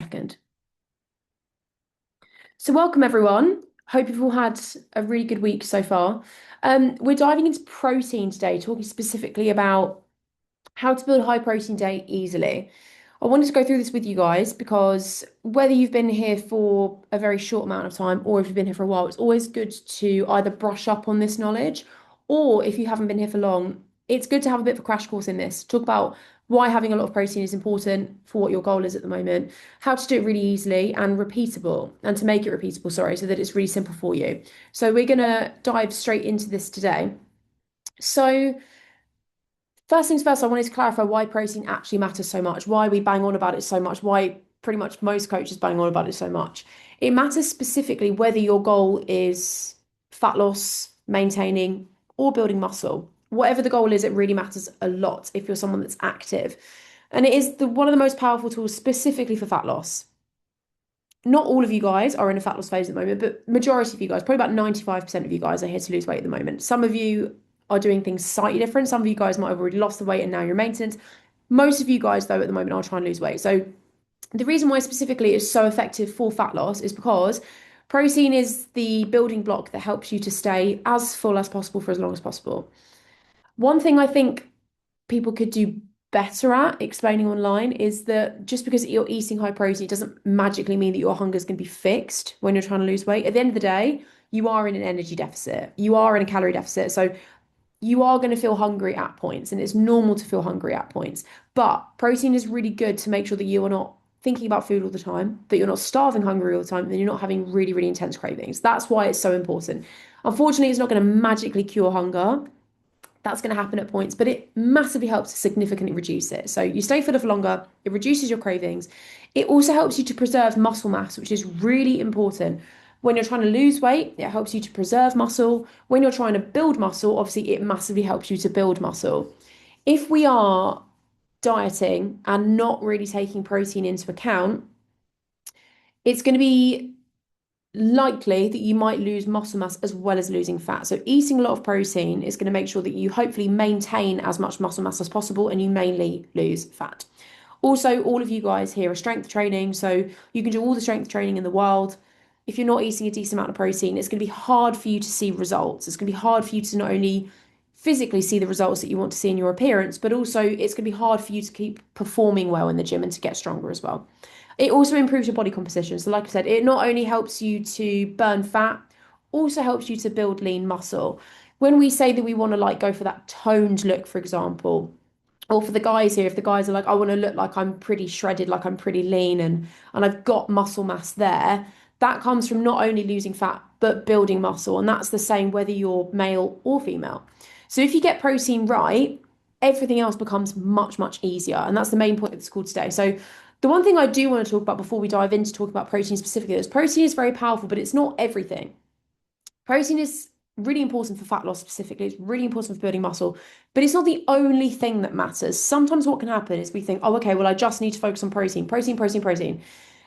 Second. So welcome everyone. Hope you've all had a really good week so far. We're diving into protein today, talking specifically about how to build a high protein day easily. I wanted to go through this with you guys because whether you've been here for a very short amount of time or if you've been here for a while, it's always good to either brush up on this knowledge or if you haven't been here for long, it's good to have a bit of a crash course in this. Talk about why having a lot of protein is important for what your goal is at the moment, how to do it really easily and repeatable, and to make it repeatable, sorry, so that it's really simple for you. So we're going to dive straight into this today. So first things first, I wanted to clarify why protein actually matters so much, why we bang on about it so much, why pretty much most coaches bang on about it so much. It matters specifically whether your goal is fat loss, maintaining, or building muscle. Whatever the goal is, it really matters a lot if you're someone that's active. And it is one of the most powerful tools specifically for fat loss. Not all of you guys are in a fat loss phase at the moment, but majority of you guys, probably about 95% of you guys are here to lose weight at the moment. Some of you are doing things slightly different. Some of you guys might have already lost the weight and now you're maintenance. Most of you guys, though, at the moment are trying to lose weight. So the reason why specifically it's so effective for fat loss is because protein is the building block that helps you to stay as full as possible for as long as possible. One thing I think people could do better at explaining online is that just because you're eating high protein, it doesn't magically mean that your hunger is going to be fixed when you're trying to lose weight. At the end of the day, you are in an energy deficit, you are in a calorie deficit. So you are going to feel hungry at points, and it's normal to feel hungry at points. But protein is really good to make sure that you are not thinking about food all the time, that you're not starving hungry all the time, and you're not having really, really intense cravings. That's why it's so important. Unfortunately, it's not going to magically cure hunger. That's going to happen at points, but it massively helps to significantly reduce it. So you stay fuller for longer, it reduces your cravings. It also helps you to preserve muscle mass, which is really important. When you're trying to lose weight, it helps you to preserve muscle. When you're trying to build muscle, obviously, it massively helps you to build muscle. If we are dieting and not really taking protein into account, it's going to be likely that you might lose muscle mass as well as losing fat. So eating a lot of protein is going to make sure that you hopefully maintain as much muscle mass as possible and you mainly lose fat. Also, all of you guys here are strength training, so you can do all the strength training in the world. If you're not eating a decent amount of protein, it's going to be hard for you to see results. It's going to be hard for you to not only physically see the results that you want to see in your appearance, but also it's going to be hard for you to keep performing well in the gym and to get stronger as well. It also improves your body composition. So, like I said, it not only helps you to burn fat, also helps you to build lean muscle. When we say that we want to like go for that toned look, for example, or for the guys here, if the guys are like, I want to look like I'm pretty shredded, like I'm pretty lean and I've got muscle mass there, that comes from not only losing fat, but building muscle. And that's the same whether you're male or female. So if you get protein right, everything else becomes much, much easier. And that's the main point of this call today. So the one thing I do want to talk about before we dive into talking about protein specifically is protein is very powerful, but it's not everything. Protein is really important for fat loss specifically. It's really important for building muscle, but it's not the only thing that matters. Sometimes what can happen is we think, oh, okay, well, I just need to focus on protein, protein, protein, protein.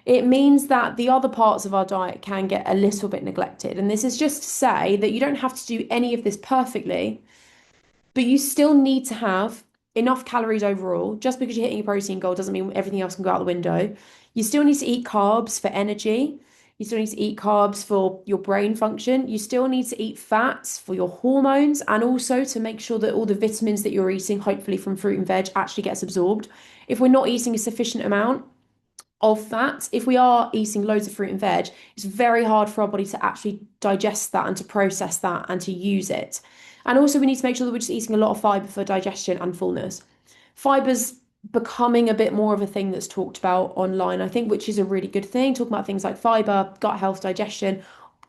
It means that the other parts of our diet can get a little bit neglected. And this is just to say that you don't have to do any of this perfectly, but you still need to have enough calories overall. Just because you're hitting a protein goal doesn't mean everything else can go out the window. You still need to eat carbs for energy. You still need to eat carbs for your brain function. You still need to eat fats for your hormones and also to make sure that all the vitamins that you're eating, hopefully from fruit and veg, actually gets absorbed. If we're not eating a sufficient amount of fat, if we are eating loads of fruit and veg, it's very hard for our body to actually digest that and to process that and to use it. And also, we need to make sure that we're just eating a lot of fiber for digestion and fullness. Fiber's becoming a bit more of a thing that's talked about online, I think, which is a really good thing. Talking about things like fiber, gut health, digestion,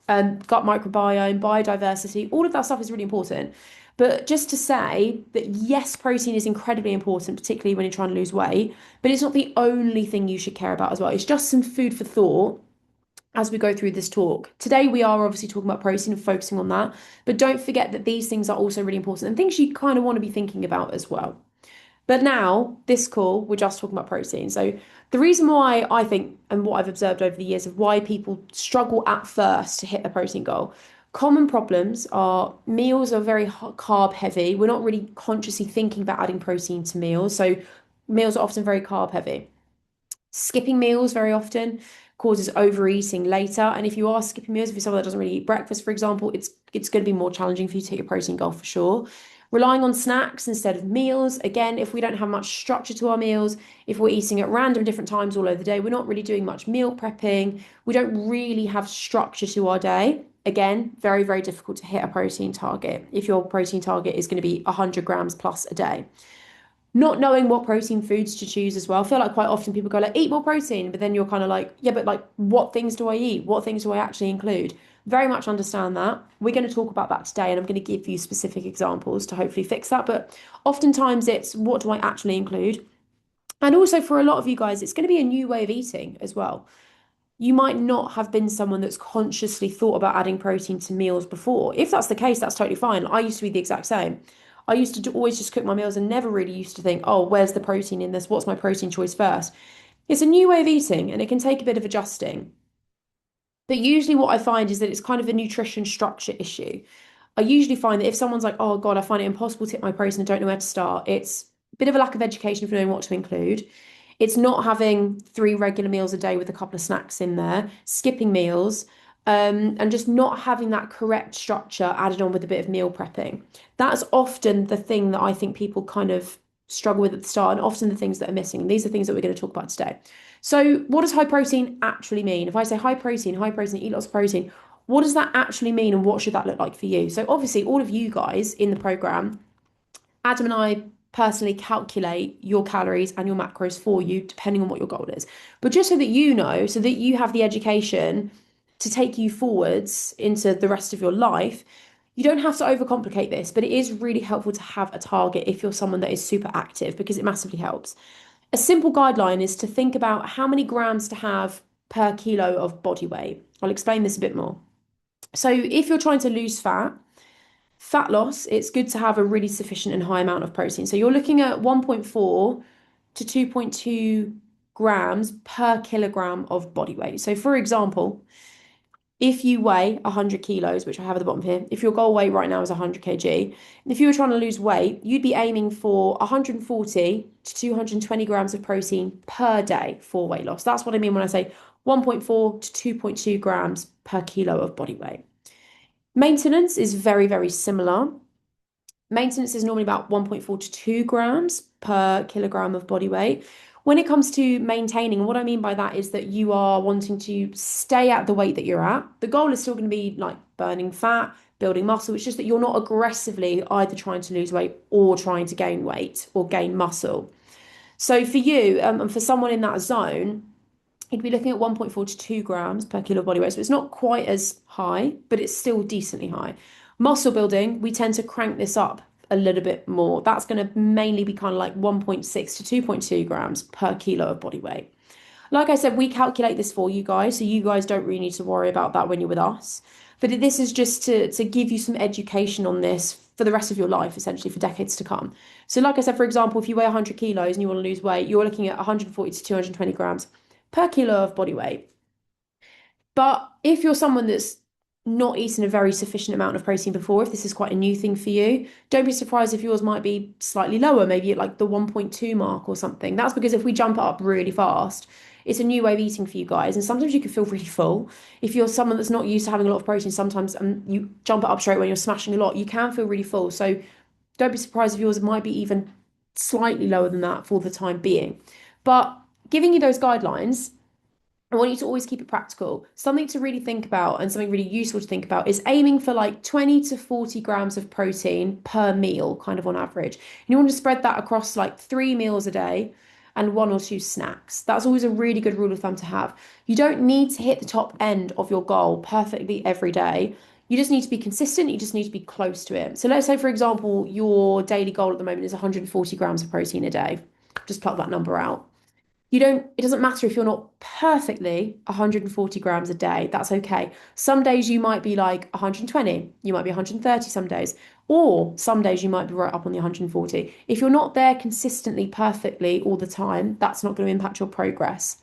gut microbiome, biodiversity, all of that stuff is really important. But just to say that yes, protein is incredibly important, particularly when you're trying to lose weight, but it's not the only thing you should care about as well. It's just some food for thought as we go through this talk. Today, we are obviously talking about protein and focusing on that, but don't forget that these things are also really important and things you kind of want to be thinking about as well. But now, this call, we're just talking about protein. So, the reason why I think, and what I've observed over the years of why people struggle at first to hit a protein goal, common problems are meals are very carb heavy. We're not really consciously thinking about adding protein to meals. So, meals are often very carb heavy. Skipping meals very often causes overeating later. And if you are skipping meals, if you're someone that doesn't really eat breakfast, for example, it's going to be more challenging for you to hit your protein goal for sure. Relying on snacks instead of meals. Again, if we don't have much structure to our meals, if we're eating at random different times all over the day, we're not really doing much meal prepping. We don't really have structure to our day. Again, very, very difficult to hit a protein target if your protein target is going to be 100 grams plus a day. Not knowing what protein foods to choose as well. I feel like quite often people go like, eat more protein, but then you're kind of like, yeah, but like, what things do I eat? What things do I actually include? Very much understand that. We're going to talk about that today, and I'm going to give you specific examples to hopefully fix that. But oftentimes it's what do I actually include? And also for a lot of you guys, it's going to be a new way of eating as well. You might not have been someone that's consciously thought about adding protein to meals before. If that's the case, that's totally fine. I used to be the exact same. I used to always just cook my meals and never really used to think, oh, where's the protein in this? What's my protein choice first? It's a new way of eating and it can take a bit of adjusting. But usually, what I find is that it's kind of a nutrition structure issue. I usually find that if someone's like, oh God, I find it impossible to hit my protein and don't know where to start, it's a bit of a lack of education for knowing what to include. It's not having three regular meals a day with a couple of snacks in there, skipping meals, and just not having that correct structure added on with a bit of meal prepping. That's often the thing that I think people kind of struggle with at the start, and often the things that are missing. And these are things that we're going to talk about today. So, what does high protein actually mean? If I say high protein, eat lots of protein, what does that actually mean and what should that look like for you? So, obviously, all of you guys in the program, Adam and I personally calculate your calories and your macros for you, depending on what your goal is. But just so that you know, so that you have the education to take you forwards into the rest of your life, you don't have to overcomplicate this, but it is really helpful to have a target if you're someone that is super active because it massively helps. A simple guideline is to think about how many grams to have per kilo of body weight. I'll explain this a bit more. So, if you're trying to lose fat loss, it's good to have a really sufficient and high amount of protein. So, you're looking at 1.4 to 2.2 grams per kilogram of body weight. So, for example, if you weigh 100 kilos, which I have at the bottom here, if your goal weight right now is 100 kg, and if you were trying to lose weight, you'd be aiming for 140 to 220 grams of protein per day for weight loss. That's what I mean when I say 1.4 to 2.2 grams per kilo of body weight. Maintenance is very, very similar. Maintenance is normally about 1.4 to 2 grams per kilogram of body weight. When it comes to maintaining, what I mean by that is that you are wanting to stay at the weight that you're at. The goal is still going to be like burning fat, building muscle. It's just that you're not aggressively either trying to lose weight or trying to gain weight or gain muscle. So for you, and for someone in that zone, you'd be looking at 1.4 to 2 grams per kilo body weight. So it's not quite as high, but it's still decently high. Muscle building, we tend to crank this up a little bit more. That's going to mainly be kind of like 1.6 to 2.2 grams per kilo of body weight. Like I said, we calculate this for you guys, so you guys don't really need to worry about that when you're with us. But this is just to give you some education on this for the rest of your life, essentially for decades to come. So like I said, for example, if you weigh 100 kilos and you want to lose weight, you're looking at 140 to 220 grams per kilo of body weight. But if you're someone that's not eaten a very sufficient amount of protein before, if this is quite a new thing for you, don't be surprised if yours might be slightly lower, maybe at like the 1.2 mark or something. That's because if we jump it up really fast, it's a new way of eating for you guys. And sometimes you can feel really full. If you're someone that's not used to having a lot of protein, sometimes you jump it up straight when you're smashing a lot, you can feel really full. So don't be surprised if yours might be even slightly lower than that for the time being. But giving you those guidelines, I want you to always keep it practical. Something to really think about and something really useful to think about is aiming for like 20 to 40 grams of protein per meal, kind of on average. And you want to spread that across like 3 meals a day and 1 or 2 snacks. That's always a really good rule of thumb to have. You don't need to hit the top end of your goal perfectly every day. You just need to be consistent. You just need to be close to it. So let's say, for example, your daily goal at the moment is 140 grams of protein a day. Just pluck that number out. It doesn't matter if you're not perfectly 140 grams a day. That's okay. Some days you might be like 120, you might be 130 some days, or some days you might be right up on the 140. If you're not there consistently, perfectly all the time, that's not going to impact your progress.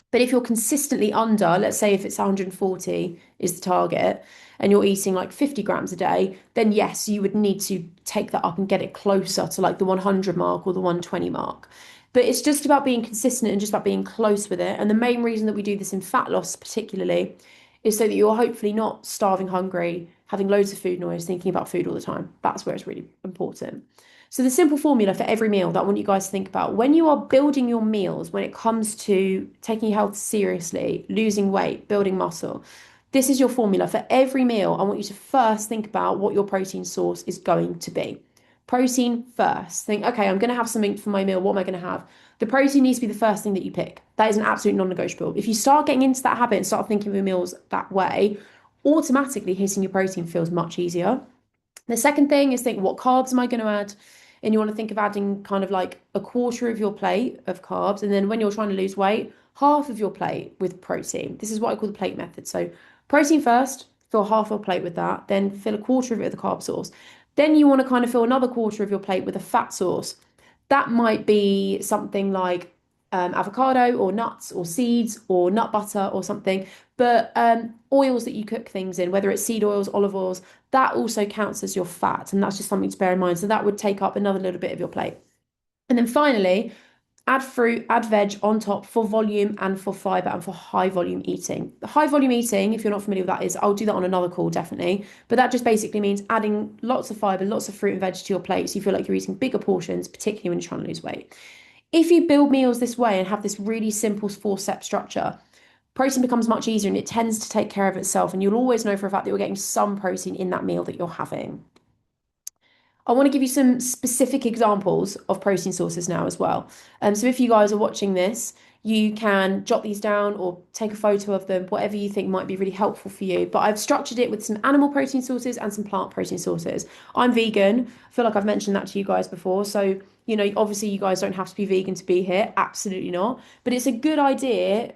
But if you're consistently under, let's say if it's 140 is the target, and you're eating like 50 grams a day, then yes, you would need to take that up and get it closer to like the 100 mark or the 120 mark. But it's just about being consistent and just about being close with it. And the main reason that we do this in fat loss, particularly, is so that you're hopefully not starving hungry, having loads of food noise, thinking about food all the time. That's where it's really important. So, the simple formula for every meal that I want you guys to think about when you are building your meals, when it comes to taking your health seriously, losing weight, building muscle, this is your formula for every meal. I want you to first think about what your protein source is going to be. Protein first. Think, okay, I'm going to have something for my meal. What am I going to have? The protein needs to be the first thing that you pick. That is an absolute non-negotiable. If you start getting into that habit and start thinking of your meals that way, automatically hitting your protein feels much easier. The second thing is think, what carbs am I going to add? And you want to think of adding kind of like a quarter of your plate of carbs. And then when you're trying to lose weight, half of your plate with protein. This is what I call the plate method. So protein first, fill half your plate with that, then fill a quarter of it with a carb source. Then you want to kind of fill another quarter of your plate with a fat source. That might be something like avocado or nuts or seeds or nut butter or something. But oils that you cook things in, whether it's seed oils, olive oils, that also counts as your fat. And that's just something to bear in mind. So that would take up another little bit of your plate. And then finally, add fruit, add veg on top for volume and for fiber and for high volume eating. The high volume eating, if you're not familiar with that, is I'll do that on another call, definitely. But that just basically means adding lots of fiber, lots of fruit and veg to your plate so you feel like you're eating bigger portions, particularly when you're trying to lose weight. If you build meals this way and have this really simple four-step structure, protein becomes much easier and it tends to take care of itself. And you'll always know for a fact that you're getting some protein in that meal that you're having. I want to give you some specific examples of protein sources now as well. So if you guys are watching this, you can jot these down or take a photo of them, whatever you think might be really helpful for you. But I've structured it with some animal protein sources and some plant protein sources. I'm vegan. I feel like I've mentioned that to you guys before. So, obviously you guys don't have to be vegan to be here. Absolutely not. But it's a good idea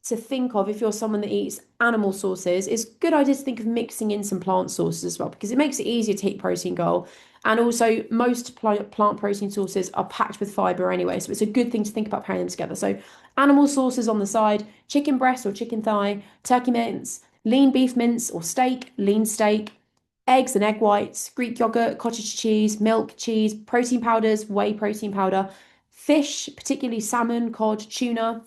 to think of if you're someone that eats animal sources. It's a good idea to think of mixing in some plant sources as well because it makes it easier to hit protein goal. And also, most plant protein sources are packed with fiber anyway, so it's a good thing to think about pairing them together. So, animal sources on the side, chicken breast or chicken thigh, turkey mince, lean beef mince or steak, lean steak, eggs and egg whites, Greek yogurt, cottage cheese, milk, cheese, protein powders, whey protein powder, fish, particularly salmon, cod, tuna,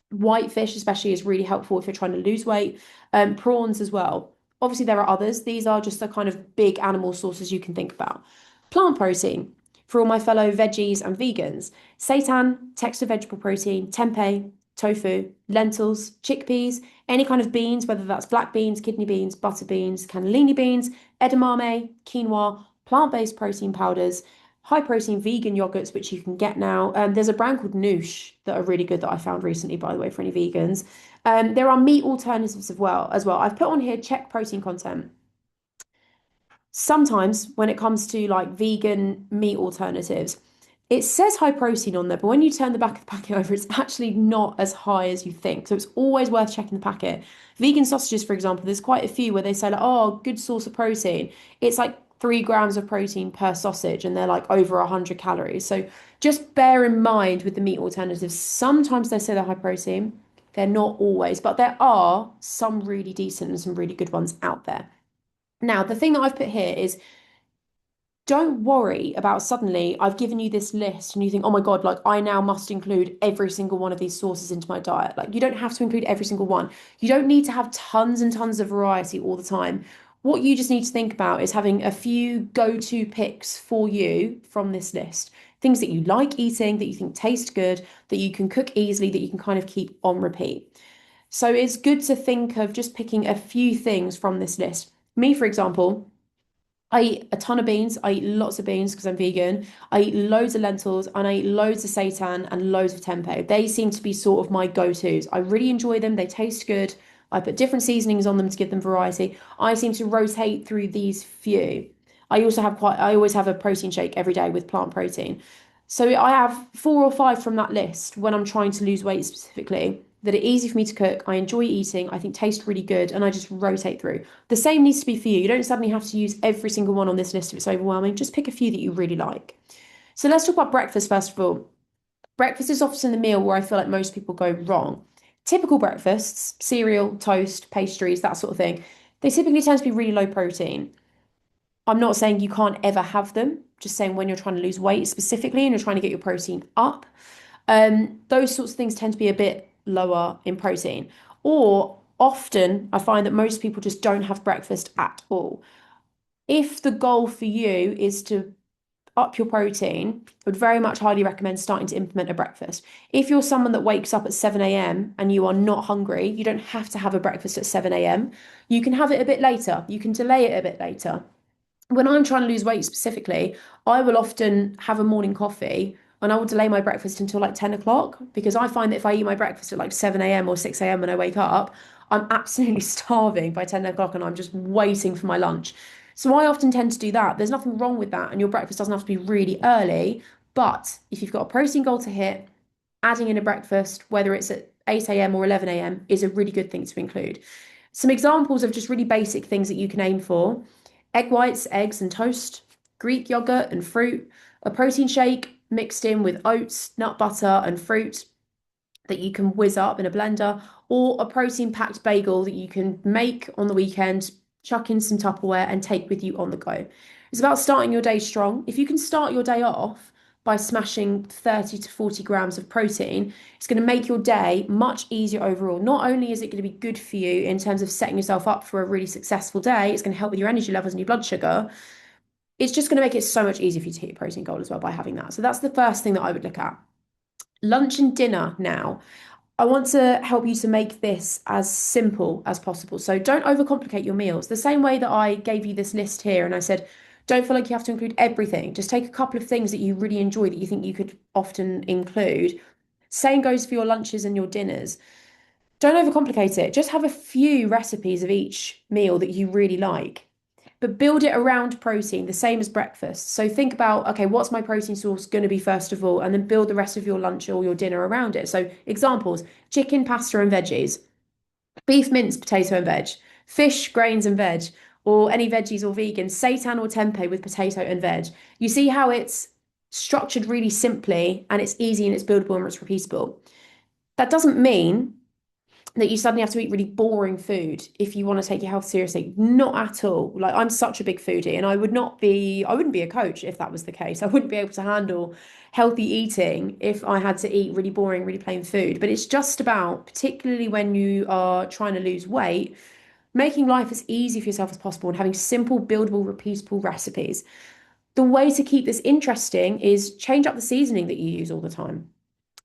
white fish, especially, is really helpful if you're trying to lose weight, prawns as well. Obviously, there are others. These are just the kind of big animal sources you can think about. Plant protein for all my fellow veggies and vegans. Seitan, texture vegetable protein, tempeh, tofu, lentils, chickpeas, any kind of beans, whether that's black beans, kidney beans, butter beans, cannellini beans, edamame, quinoa, plant-based protein powders, high protein vegan yogurts, which you can get now. There's a brand called Noosh that are really good that I found recently, by the way, for any vegans. There are meat alternatives as well. I've put on here check protein content. Sometimes when it comes to like vegan meat alternatives, it says high protein on there, but when you turn the back of the packet over, it's actually not as high as you think. So it's always worth checking the packet. Vegan sausages, for example, there's quite a few where they say like, oh, good source of protein. It's like 3 grams of protein per sausage, and they're like over 100 calories. So just bear in mind with the meat alternatives, sometimes they say they're high protein. They're not always, but there are some really decent and some really good ones out there. Now, the thing that I've put here is don't worry about suddenly I've given you this list and you think, oh my God, like I now must include every single one of these sources into my diet. Like you don't have to include every single one. You don't need to have tons and tons of variety all the time. What you just need to think about is having a few go-to picks for you from this list. Things that you like eating, that you think taste good, that you can cook easily, that you can kind of keep on repeat. So it's good to think of just picking a few things from this list. Me, for example, I eat a ton of beans. I eat lots of beans because I'm vegan. I eat loads of lentils and I eat loads of seitan and loads of tempeh. They seem to be sort of my go-tos. I really enjoy them. They taste good. I put different seasonings on them to give them variety. I seem to rotate through these few. I always have a protein shake every day with plant protein. So I have 4 or 5 from that list when I'm trying to lose weight specifically that are easy for me to cook. I enjoy eating, I think taste really good, and I just rotate through. The same needs to be for you. You don't suddenly have to use every single one on this list if it's overwhelming. Just pick a few that you really like. So let's talk about breakfast first of all. Breakfast is often the meal where I feel like most people go wrong. Typical breakfasts, cereal, toast, pastries, that sort of thing, they typically tend to be really low protein. I'm not saying you can't ever have them, just saying when you're trying to lose weight specifically and you're trying to get your protein up. Those sorts of things tend to be a bit lower in protein. Or often I find that most people just don't have breakfast at all. If the goal for you is to up your protein, I would very much highly recommend starting to implement a breakfast. If you're someone that wakes up at 7 a.m. and you are not hungry, you don't have to have a breakfast at 7 a.m. You can have it a bit later. You can delay it a bit later. When I'm trying to lose weight specifically, I will often have a morning coffee and I will delay my breakfast until like 10 o'clock because I find that if I eat my breakfast at like 7 a.m. or 6 a.m. when I wake up, I'm absolutely starving by 10 o'clock and I'm just waiting for my lunch. So I often tend to do that. There's nothing wrong with that, and your breakfast doesn't have to be really early. But if you've got a protein goal to hit, adding in a breakfast, whether it's at 8 a.m. or 11 a.m., is a really good thing to include. Some examples of just really basic things that you can aim for: egg whites, eggs, and toast, Greek yogurt and fruit, a protein shake mixed in with oats, nut butter, and fruit that you can whiz up in a blender, or a protein packed bagel that you can make on the weekend, chuck in some Tupperware, and take with you on the go. It's about starting your day strong. If you can start your day off by smashing 30 to 40 grams of protein, it's going to make your day much easier overall. Not only is it going to be good for you in terms of setting yourself up for a really successful day, it's going to help with your energy levels and your blood sugar. It's just going to make it so much easier for you to hit your protein goal as well by having that. So that's the first thing that I would look at. Lunch and dinner now. I want to help you to make this as simple as possible. So don't overcomplicate your meals. The same way that I gave you this list here and I said, don't feel like you have to include everything. Just take a couple of things that you really enjoy that you think you could often include. Same goes for your lunches and your dinners. Don't overcomplicate it. Just have a few recipes of each meal that you really like, but build it around protein, the same as breakfast. So think about, okay, what's my protein source going to be first of all, and then build the rest of your lunch or your dinner around it. So examples: chicken, pasta, and veggies, beef, mince, potato, and veg, fish, grains, and veg, or any veggies or vegan, seitan or tempeh with potato and veg. You see how it's structured really simply and it's easy and it's buildable and it's repeatable. That doesn't mean that you suddenly have to eat really boring food if you want to take your health seriously. Not at all. Like, I'm such a big foodie and I wouldn't be a coach if that was the case. I wouldn't be able to handle healthy eating if I had to eat really boring, really plain food. But it's just about, particularly when you are trying to lose weight, making life as easy for yourself as possible and having simple, buildable, repeatable recipes. The way to keep this interesting is change up the seasoning that you use all the time.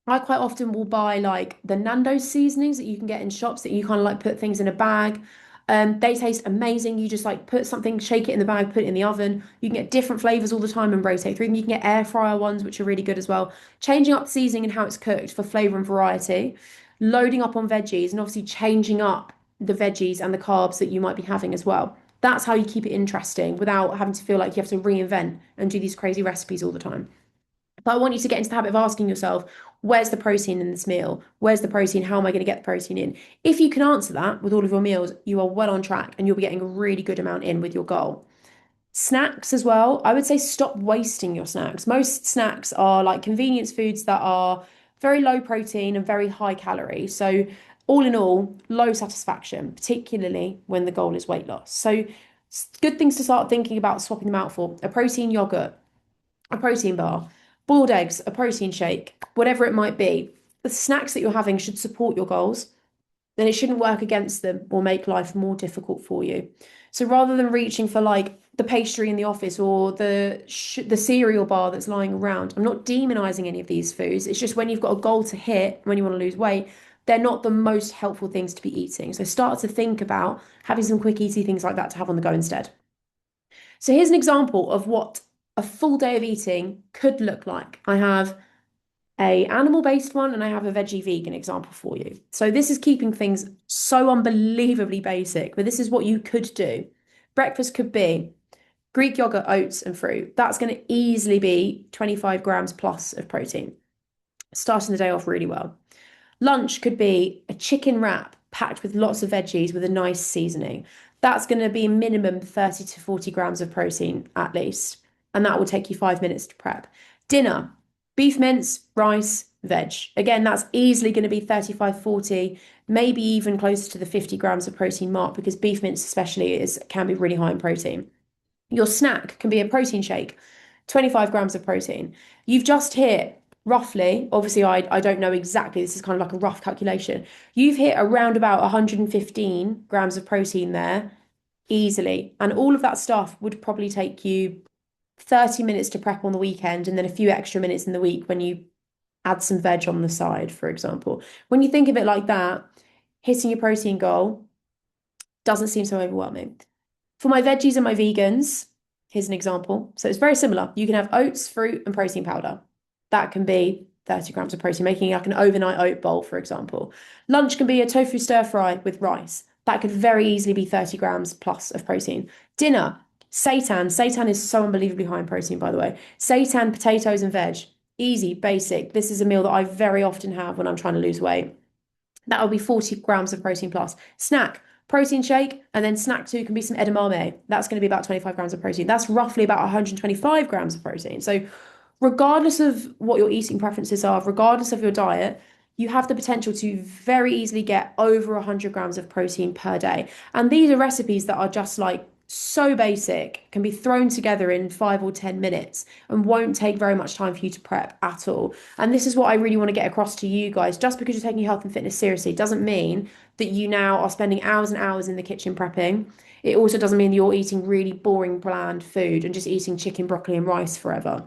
I quite often will buy like the Nando's seasonings that you can get in shops that you kind of like put things in a bag. They taste amazing. You just like put something, shake it in the bag, put it in the oven. You can get different flavors all the time and rotate through them. You can get air fryer ones, which are really good as well. Changing up the seasoning and how it's cooked for flavor and variety. Loading up on veggies and obviously changing up the veggies and the carbs that you might be having as well. That's how you keep it interesting without having to feel like you have to reinvent and do these crazy recipes all the time. But I want you to get into the habit of asking yourself, where's the protein in this meal? Where's the protein? How am I going to get the protein in? If you can answer that with all of your meals, you are well on track and you'll be getting a really good amount in with your goal. Snacks as well. I would say stop wasting your snacks. Most snacks are like convenience foods that are very low protein and very high calorie. So, all in all, low satisfaction, particularly when the goal is weight loss. So, good things to start thinking about swapping them out for: a protein yogurt, a protein bar, boiled eggs, a protein shake, whatever it might be. The snacks that you're having should support your goals, then it shouldn't work against them or make life more difficult for you. So rather than reaching for like the pastry in the office or the cereal bar that's lying around, I'm not demonizing any of these foods. It's just when you've got a goal to hit, when you want to lose weight, they're not the most helpful things to be eating. So start to think about having some quick easy things like that to have on the go instead. So here's an example of what a full day of eating could look like. I have a animal-based one and I have a veggie vegan example for you. So this is keeping things so unbelievably basic, but this is what you could do. Breakfast could be Greek yogurt, oats, and fruit. That's going to easily be 25 grams plus of protein, starting the day off really well. Lunch could be a chicken wrap packed with lots of veggies with a nice seasoning. That's going to be minimum 30 to 40 grams of protein at least. And that will take you 5 minutes to prep. Dinner, beef mince, rice, veg. Again, that's easily going to be 35, 40, maybe even closer to the 50 grams of protein mark because beef mince especially can be really high in protein. Your snack can be a protein shake, 25 grams of protein. You've just hit roughly, obviously I don't know exactly, this is kind of like a rough calculation. You've hit around about 115 grams of protein there easily. And all of that stuff would probably take you 30 minutes to prep on the weekend and then a few extra minutes in the week when you add some veg on the side, for example. When you think of it like that, hitting your protein goal doesn't seem so overwhelming. For my veggies and my vegans, here's an example. So it's very similar. You can have oats, fruit, and protein powder. That can be 30 grams of protein, making like an overnight oat bowl, for example. Lunch can be a tofu stir fry with rice. That could very easily be 30 grams plus of protein. Dinner, seitan. Seitan is so unbelievably high in protein, by the way. Seitan, potatoes, and veg. Easy, basic. This is a meal that I very often have when I'm trying to lose weight. That will be 40 grams of protein plus. Snack, protein shake, and then snack two can be some edamame. That's going to be about 25 grams of protein. That's roughly about 125 grams of protein. So, regardless of what your eating preferences are, regardless of your diet, you have the potential to very easily get over 100 grams of protein per day. And these are recipes that are just like so basic, can be thrown together in 5 or 10 minutes and won't take very much time for you to prep at all. And this is what I really want to get across to you guys. Just because you're taking your health and fitness seriously doesn't mean that you now are spending hours and hours in the kitchen prepping. It also doesn't mean that you're eating really boring, bland food and just eating chicken, broccoli, and rice forever.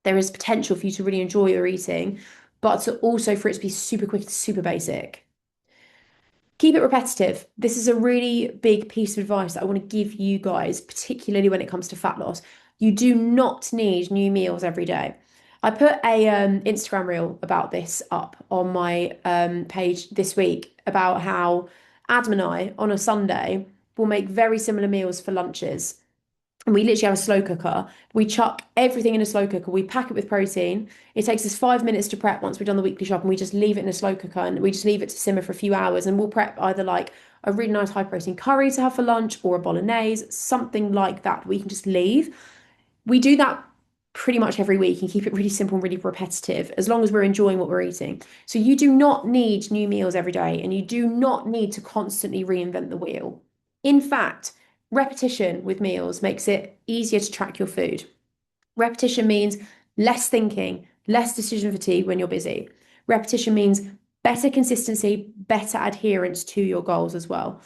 There is potential for you to really enjoy your eating, but to also for it to be super quick, super basic. Keep it repetitive. This is a really big piece of advice that I want to give you guys, particularly when it comes to fat loss. You do not need new meals every day. I put a Instagram reel about this up on my page this week about how Adam and I on a Sunday will make very similar meals for lunches, and we literally have a slow cooker. We chuck everything in a slow cooker. We pack it with protein. It takes us 5 minutes to prep once we've done the weekly shop, and we just leave it in a slow cooker and we just leave it to simmer for a few hours. And we'll prep either like a really nice high protein curry to have for lunch or a bolognese, something like that. We can just leave. We do that pretty much every week and keep it really simple and really repetitive as long as we're enjoying what we're eating. So you do not need new meals every day and you do not need to constantly reinvent the wheel. In fact, repetition with meals makes it easier to track your food. Repetition means less thinking, less decision fatigue when you're busy. Repetition means better consistency, better adherence to your goals as well.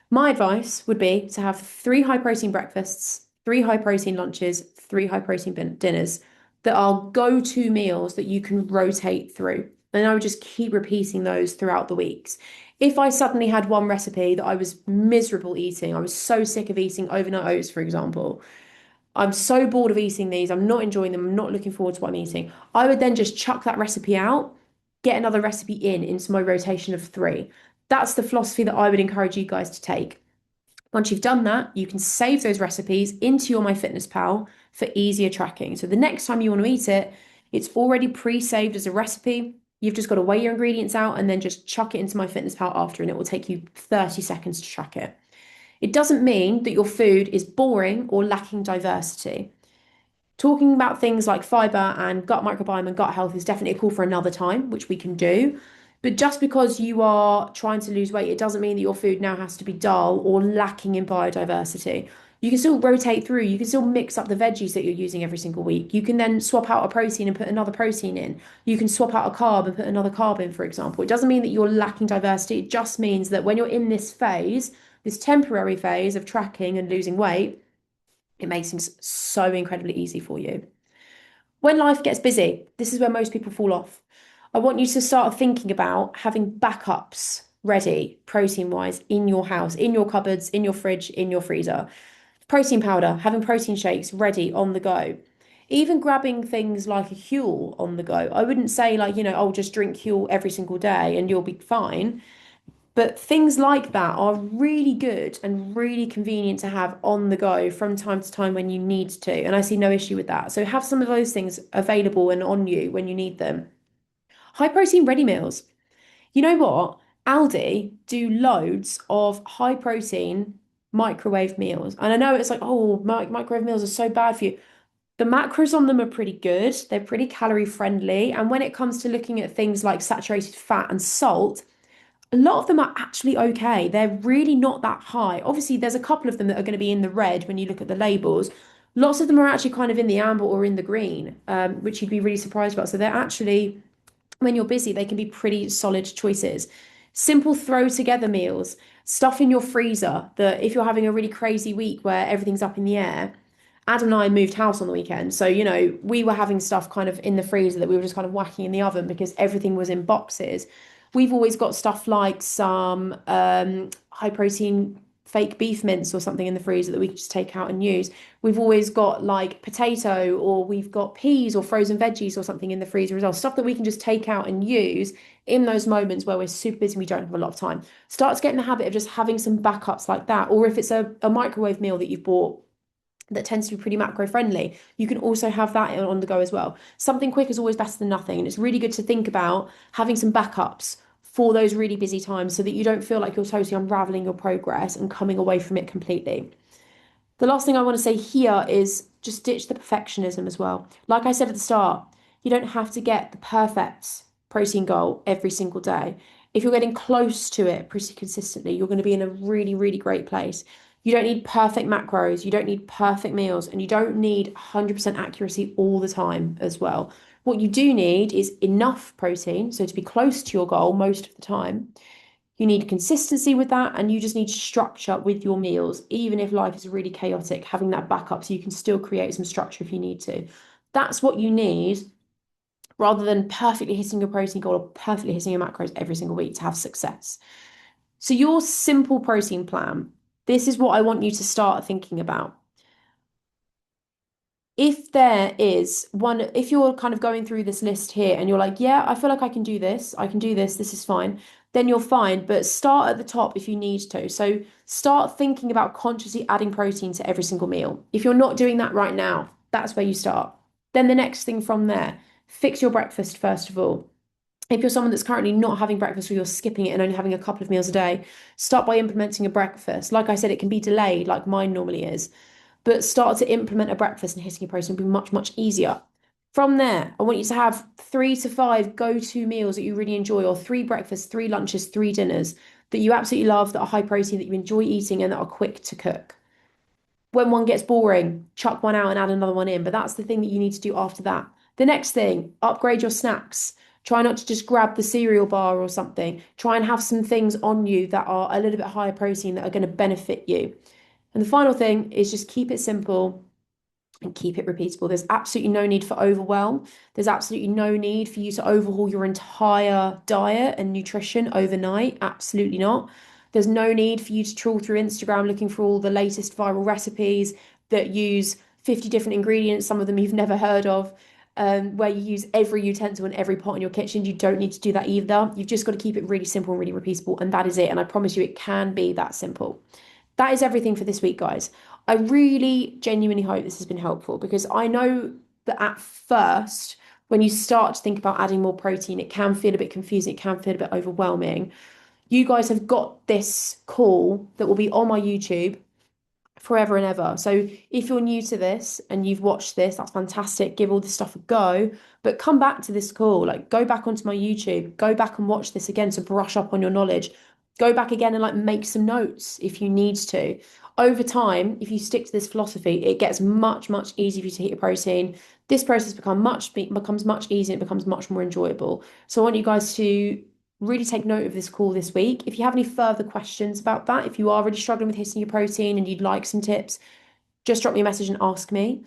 My advice would be to have 3 high protein breakfasts, 3 high protein lunches, 3 high protein dinners that are go-to meals that you can rotate through. And I would just keep repeating those throughout the weeks. If I suddenly had one recipe that I was miserable eating, I was so sick of eating overnight oats, for example, I'm so bored of eating these, I'm not enjoying them, I'm not looking forward to what I'm eating, I would then just chuck that recipe out, get another recipe into my rotation of 3. That's the philosophy that I would encourage you guys to take. Once you've done that, you can save those recipes into your MyFitnessPal for easier tracking. So the next time you want to eat it, it's already pre-saved as a recipe. You've just got to weigh your ingredients out and then just chuck it into MyFitnessPal after, and it will take you 30 seconds to track it. It doesn't mean that your food is boring or lacking diversity. Talking about things like fiber and gut microbiome and gut health is definitely a call for another time, which we can do. But just because you are trying to lose weight, it doesn't mean that your food now has to be dull or lacking in biodiversity. You can still rotate through. You can still mix up the veggies that you're using every single week. You can then swap out a protein and put another protein in. You can swap out a carb and put another carb in, for example. It doesn't mean that you're lacking diversity. It just means that when you're in this phase, this temporary phase of tracking and losing weight, it makes things so incredibly easy for you. When life gets busy, this is where most people fall off. I want you to start thinking about having backups ready, protein wise, in your house, in your cupboards, in your fridge, in your freezer. Protein powder, having protein shakes ready on the go. Even grabbing things like a Huel on the go. I wouldn't say, like, oh, just drink Huel every single day and you'll be fine. But things like that are really good and really convenient to have on the go from time to time when you need to. And I see no issue with that. So have some of those things available and on you when you need them. High protein ready meals. You know what? Aldi do loads of high protein microwave meals. And I know it's like, oh, microwave meals are so bad for you. The macros on them are pretty good. They're pretty calorie friendly. And when it comes to looking at things like saturated fat and salt, a lot of them are actually okay. They're really not that high. Obviously, there's a couple of them that are going to be in the red when you look at the labels. Lots of them are actually kind of in the amber or in the green, which you'd be really surprised about. So they're actually, when you're busy, they can be pretty solid choices. Simple throw together meals, stuff in your freezer that if you're having a really crazy week where everything's up in the air. Adam and I moved house on the weekend. So, we were having stuff kind of in the freezer that we were just kind of whacking in the oven because everything was in boxes. We've always got stuff like some high protein fake beef mince or something in the freezer that we can just take out and use. We've always got like potato or we've got peas or frozen veggies or something in the freezer as well. Stuff that we can just take out and use in those moments where we're super busy and we don't have a lot of time. Start to get in the habit of just having some backups like that. Or if it's a microwave meal that you've bought that tends to be pretty macro friendly, you can also have that on the go as well. Something quick is always better than nothing. And it's really good to think about having some backups for those really busy times so that you don't feel like you're totally unraveling your progress and coming away from it completely. The last thing I want to say here is just ditch the perfectionism as well. Like I said at the start, you don't have to get the perfect protein goal every single day. If you're getting close to it pretty consistently, you're going to be in a really, really great place. You don't need perfect macros, you don't need perfect meals, and you don't need 100% accuracy all the time as well. What you do need is enough protein, so to be close to your goal most of the time. You need consistency with that, and you just need structure with your meals, even if life is really chaotic, having that backup so you can still create some structure if you need to. That's what you need rather than perfectly hitting your protein goal or perfectly hitting your macros every single week to have success. So, your simple protein plan, this is what I want you to start thinking about. If there is one, if you're kind of going through this list here and you're like, yeah, I feel like I can do this is fine, then you're fine. But start at the top if you need to. So start thinking about consciously adding protein to every single meal. If you're not doing that right now, that's where you start. Then the next thing from there, fix your breakfast first of all. If you're someone that's currently not having breakfast or you're skipping it and only having a couple of meals a day, start by implementing a breakfast. Like I said, it can be delayed, like mine normally is, but start to implement a breakfast and hitting your protein will be much, much easier. From there, I want you to have 3 to 5 go-to meals that you really enjoy, or 3 breakfasts, 3 lunches, 3 dinners that you absolutely love, that are high protein, that you enjoy eating, and that are quick to cook. When one gets boring, chuck one out and add another one in. But that's the thing that you need to do after that. The next thing, upgrade your snacks. Try not to just grab the cereal bar or something. Try and have some things on you that are a little bit higher protein that are going to benefit you. And the final thing is just keep it simple and keep it repeatable. There's absolutely no need for overwhelm. There's absolutely no need for you to overhaul your entire diet and nutrition overnight. Absolutely not. There's no need for you to trawl through Instagram looking for all the latest viral recipes that use 50 different ingredients, some of them you've never heard of, where you use every utensil and every pot in your kitchen. You don't need to do that either. You've just got to keep it really simple and really repeatable, and that is it. And I promise you, it can be that simple. That is everything for this week, guys. I really genuinely hope this has been helpful because I know that at first, when you start to think about adding more protein, it can feel a bit confusing, it can feel a bit overwhelming. You guys have got this call that will be on my YouTube forever and ever. So if you're new to this and you've watched this, that's fantastic. Give all this stuff a go, but come back to this call. Like go back onto my YouTube, go back and watch this again to brush up on your knowledge. Go back again and like make some notes if you need to. Over time, if you stick to this philosophy, it gets much, much easier for you to hit your protein. This process becomes much easier, it becomes much more enjoyable. So I want you guys to really take note of this call this week. If you have any further questions about that, if you are really struggling with hitting your protein and you'd like some tips, just drop me a message and ask me.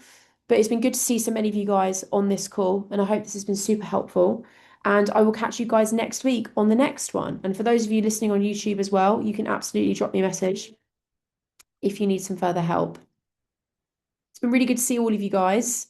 But it's been good to see so many of you guys on this call, and I hope this has been super helpful. And I will catch you guys next week on the next one. And for those of you listening on YouTube as well, you can absolutely drop me a message if you need some further help. It's been really good to see all of you guys.